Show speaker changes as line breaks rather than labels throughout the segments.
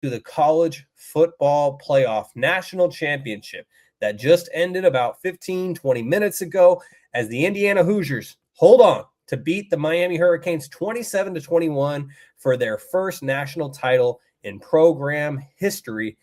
to the college football playoff national championship that just ended about 15, 20 minutes ago as the Indiana Hoosiers hold on to beat the Miami Hurricanes 27-21 for their first national title in program history.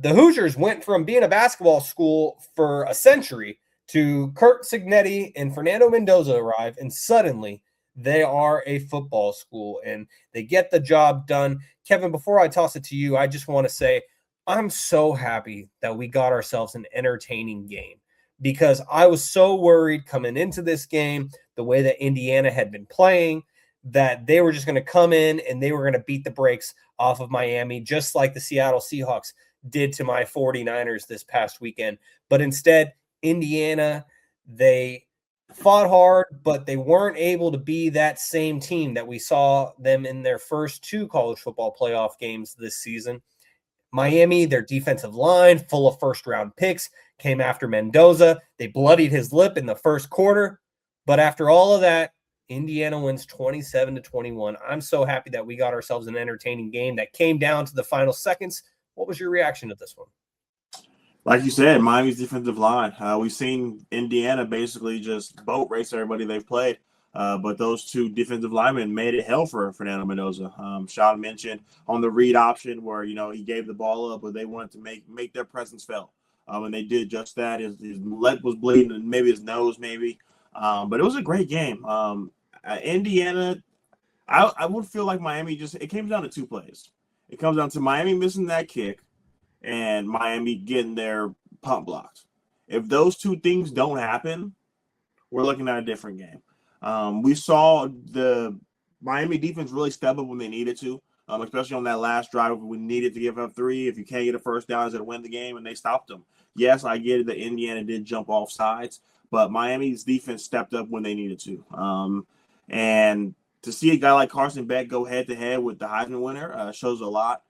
The Hoosiers went from being a basketball school for a century to Kurt Signetti and Fernando Mendoza arrive, and suddenly they are a football school, and they get the job done. Kevin, before I toss it to you, I just want to say I'm so happy that we got ourselves an entertaining game because I was so worried coming into this game, the way that Indiana had been playing, that they were just going to come in and they were going to beat the brakes off of Miami, just like the Seattle Seahawks did to my 49ers this past weekend. But instead, Indiana, they fought hard, but they weren't able to be that same team that we saw them in their first two college football playoff games this season. Miami, their defensive line, full of first-round picks, came after Mendoza. They bloodied his lip in the first quarter. But after all of that, Indiana wins 27-21. I'm so happy that we got ourselves an entertaining game that came down to the final seconds. What was your reaction to this one?
Like you said, Miami's defensive line. We've seen Indiana basically just boat race everybody they've played. But those two defensive linemen made it hell for Fernando Mendoza. Shaun mentioned on the read option where, he gave the ball up, but they wanted to make their presence felt. And they did just that. His leg was bleeding and maybe his nose maybe. But it was a great game. Indiana, I would feel like Miami it came down to two plays. It comes down to Miami missing that kick and Miami getting their punt blocked. If those two things don't happen, we're looking at a different game. We saw the Miami defense really step up when they needed to, especially on that last drive when we needed to give up 3. If you can't get a first down, it's going to win the game, and they stopped them. Yes, I get it that Indiana did jump off sides, but Miami's defense stepped up when they needed to. And to see a guy like Carson Beck go head-to-head with the Heisman winner shows a lot.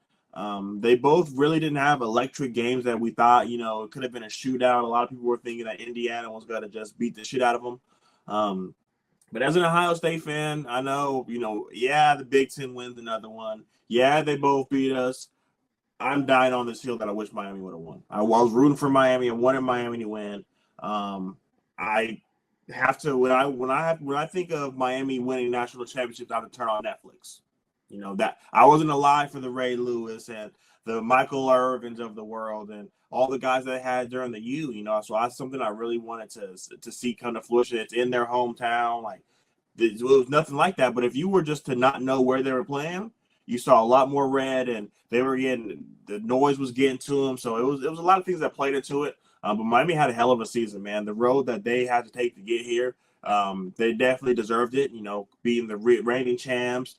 They both really didn't have electric games that we thought, it could have been a shootout. A lot of people were thinking that Indiana was going to just beat the shit out of them. But as an Ohio State fan, I know, the Big Ten wins another one. Yeah, they both beat us. I'm dying on this hill that I wish Miami would have won. I was rooting for Miami and wanted Miami to win. I have to when I think of Miami winning national championships, I have to turn on Netflix. That I wasn't alive for the Ray Lewis and the Michael Irvins of the world and all the guys that I had during the U. So that's something I really wanted to see come to fruition. It's in their hometown. Like it was nothing like that. But if you were just to not know where they were playing, you saw a lot more red, and they were getting the noise was getting to them. So it was a lot of things that played into it. But Miami had a hell of a season, man. The road that they had to take to get here, they definitely deserved it. Beating the reigning champs.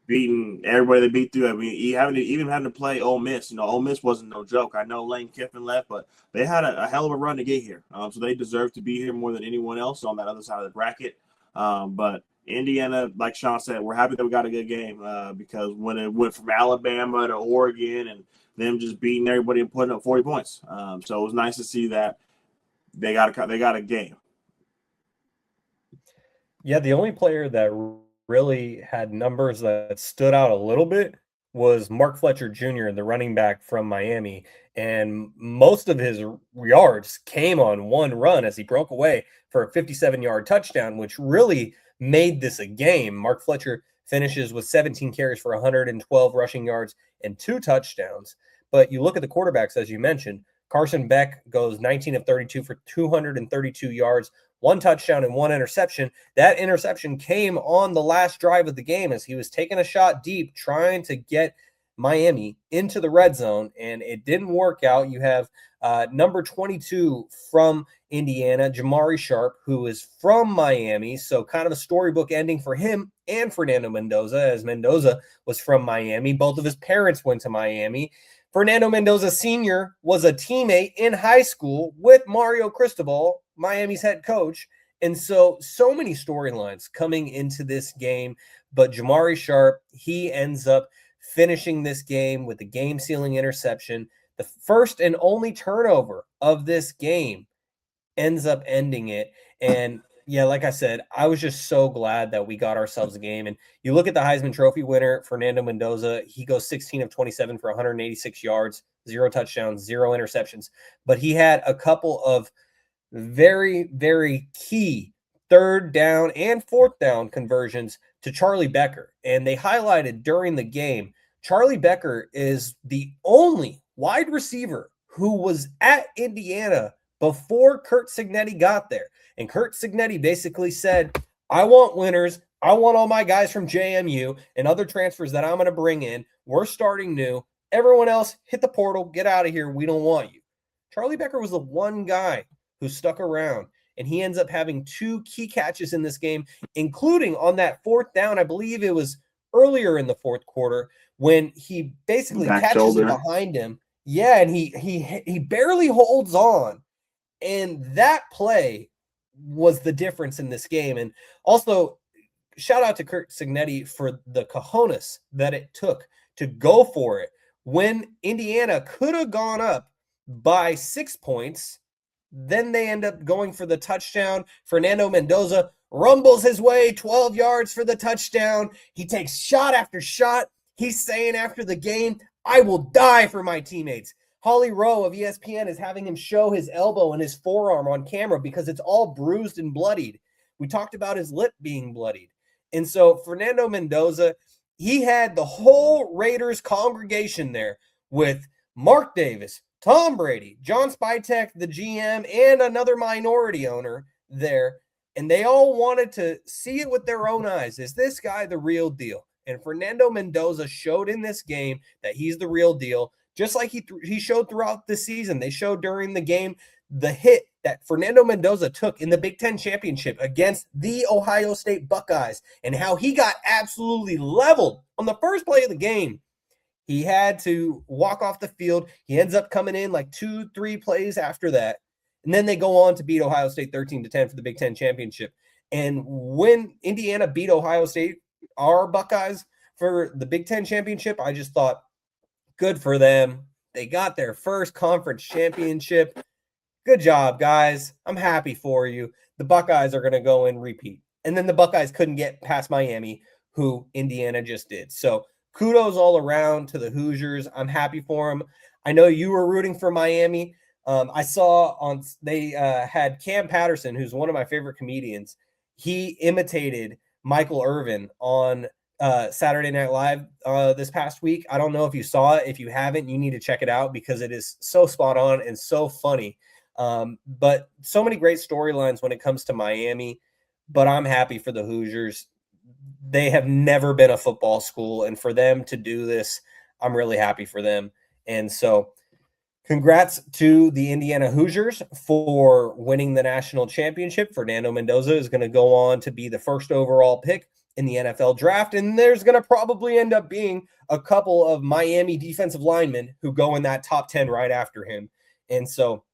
Beating everybody they beat through. I mean, even having to play Ole Miss. Ole Miss wasn't no joke. I know Lane Kiffin left, but they had a hell of a run to get here. So they deserve to be here more than anyone else on that other side of the bracket. But Indiana, like Shaun said, we're happy that we got a good game because when it went from Alabama to Oregon and them just beating everybody and putting up 40 points. So it was nice to see that they got a game.
Yeah, the only player that really had numbers that stood out a little bit was Mark Fletcher Jr., the running back from Miami. And most of his yards came on one run as he broke away for a 57-yard touchdown, which really made this a game. Mark Fletcher finishes with 17 carries for 112 rushing yards and 2 touchdowns. But you look at the quarterbacks, as you mentioned, Carson Beck goes 19 of 32 for 232 yards, 1 touchdown and 1 interception. That interception came on the last drive of the game as he was taking a shot deep, trying to get Miami into the red zone, and it didn't work out. You have number 22 from Indiana, Jamari Sharp, who is from Miami, so kind of a storybook ending for him and Fernando Mendoza, as Mendoza was from Miami. Both of his parents went to Miami. Fernando Mendoza Sr. was a teammate in high school with Mario Cristobal, Miami's head coach. And so many storylines coming into this game. But Jamari Sharp, he ends up finishing this game with a game-sealing interception. The first and only turnover of this game ends up ending it. And Yeah, like I said, I was just so glad that we got ourselves a game. And you look at the Heisman Trophy winner, Fernando Mendoza, he goes 16 of 27 for 186 yards, 0 touchdowns, 0 interceptions. But he had a couple of very, very key third down and fourth down conversions to Charlie Becker. And they highlighted during the game, Charlie Becker is the only wide receiver who was at Indiana before Curt Cignetti got there. And Curt Cignetti basically said, I want winners. I want all my guys from JMU and other transfers that I'm going to bring in. We're starting new. Everyone else, hit the portal. Get out of here. We don't want you. Charlie Becker was the one guy who stuck around, and he ends up having 2 key catches in this game, including on that fourth down. I believe it was earlier in the fourth quarter when he basically catches it behind him. Yeah, and he barely holds on. And that play was the difference in this game. And also, shout out to Curt Cignetti for the cojones that it took to go for it when Indiana could have gone up by 6 points. Then they end up going for the touchdown. Fernando Mendoza rumbles his way 12 yards for the touchdown. He takes shot after shot. He's saying after the game, I will die for my teammates. Holly Rowe of ESPN is having him show his elbow and his forearm on camera because it's all bruised and bloodied. We talked about his lip being bloodied. And so Fernando Mendoza, he had the whole Raiders congregation there with Mark Davis, Tom Brady, John Spytek, the GM, and another minority owner there. And they all wanted to see it with their own eyes. Is this guy the real deal? And Fernando Mendoza showed in this game that he's the real deal. Just like he showed throughout the season. They showed during the game the hit that Fernando Mendoza took in the Big Ten championship against the Ohio State Buckeyes and how he got absolutely leveled on the first play of the game. He had to walk off the field. He ends up coming in like 2-3 plays after that. And then they go on to beat Ohio State 13-10 for the Big Ten championship. And when Indiana beat Ohio State, our Buckeyes, for the Big Ten championship, I just thought, good for them. They got their first conference championship. Good job, guys. I'm happy for you. The Buckeyes are going to go and repeat. And then the Buckeyes couldn't get past Miami, who Indiana just did. So kudos all around to the Hoosiers. I'm happy for them. I know you were rooting for Miami. I saw they had Cam Patterson, who's one of my favorite comedians. He imitated Michael Irvin on Saturday Night Live this past week. I don't know if you saw it. If you haven't, you need to check it out because it is so spot on and so funny. But so many great storylines when it comes to Miami. But I'm happy for the Hoosiers. They have never been a football school, and for them to do this, I'm really happy for them. And so congrats to the Indiana Hoosiers for winning the national championship. Fernando Mendoza is going to go on to be the first overall pick in the NFL draft, and there's going to probably end up being a couple of Miami defensive linemen who go in that top 10 right after him. And so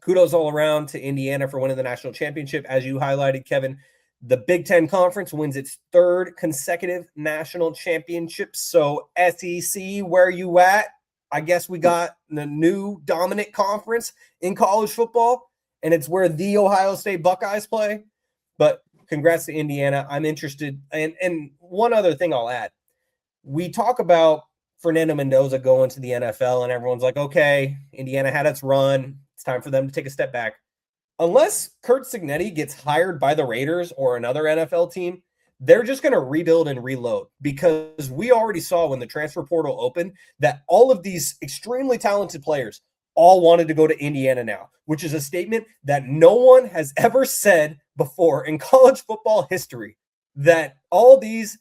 kudos all around to Indiana for winning the national championship. As you highlighted, Kevin, the Big Ten Conference wins its 3rd consecutive national championship. So SEC, where you at? I guess we got the new dominant conference in college football, and it's where the Ohio State Buckeyes play. But congrats to Indiana. I'm interested. And one other thing I'll add. We talk about Fernando Mendoza going to the NFL, and everyone's like, okay, Indiana had its run. It's time for them to take a step back. Unless Curt Cignetti gets hired by the Raiders or another NFL team, they're just going to rebuild and reload, because we already saw when the transfer portal opened that all of these extremely talented players all wanted to go to Indiana now, which is a statement that no one has ever said before in college football history, that all these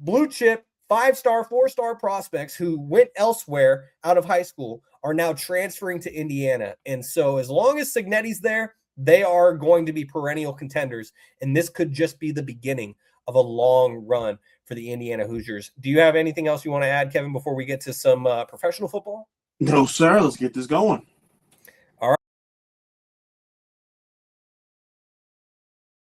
blue chip 5-star, 4-star prospects who went elsewhere out of high school are now transferring to Indiana. And so as long as Cignetti's there, they are going to be perennial contenders. And this could just be the beginning of a long run for the Indiana Hoosiers. Do you have anything else you want to add, Kevin, before we get to some professional football?
No, sir. Let's get this going.